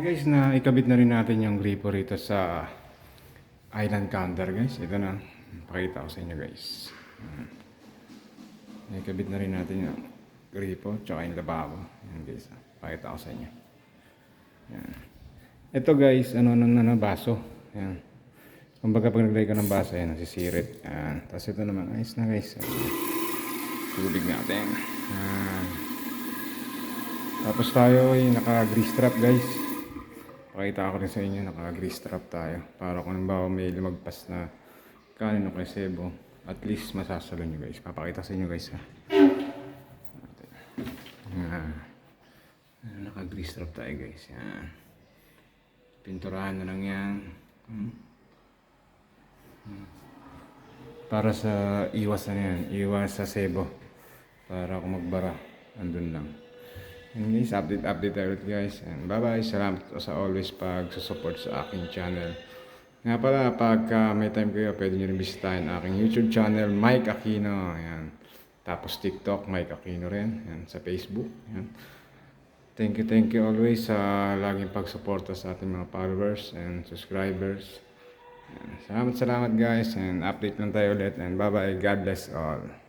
Guys, na ikabit na rin natin yung gripo rito sa island counter guys. Ito na, pakita ko sa inyo guys. Ikabit na rin natin yung gripo tsaka yung lababo. Yan guys, pakita ko sa inyo. Yan. Ito guys, baso. Yan. Kumbaga pag naglagay ka ng baso, yan, nasisirit. Yan. Tapos ito naman, ayos na guys. Tubig natin. Yan. Tapos tayo ay naka-grease trap guys. Pakita ko rin sa inyo, naka-grease trap tayo. Para kung halimbawa may lumagpas na kanin o sebo, at least masasalo nyo guys. Papakita sa inyo guys ha. Naka-grease trap tayo guys. Yan. Pinturahan na lang yan. Para sa iwas na yan. Iwas sa sebo. Para kung magbara, andun lang. And guys, update tayo ulit guys. And bye bye. Salamat sa always pag-support sa aking channel. Nga pala, pagka may time kayo, pwede nyo rin bisitahin aking YouTube channel, Mike Aquino. Ayan. Tapos TikTok, Mike Aquino rin. Ayan. Sa Facebook. Ayan. Thank you always sa laging pagsuporta sa ating mga followers and subscribers. Ayan. Salamat guys. And update lang tayo ulit. And bye bye. God bless all.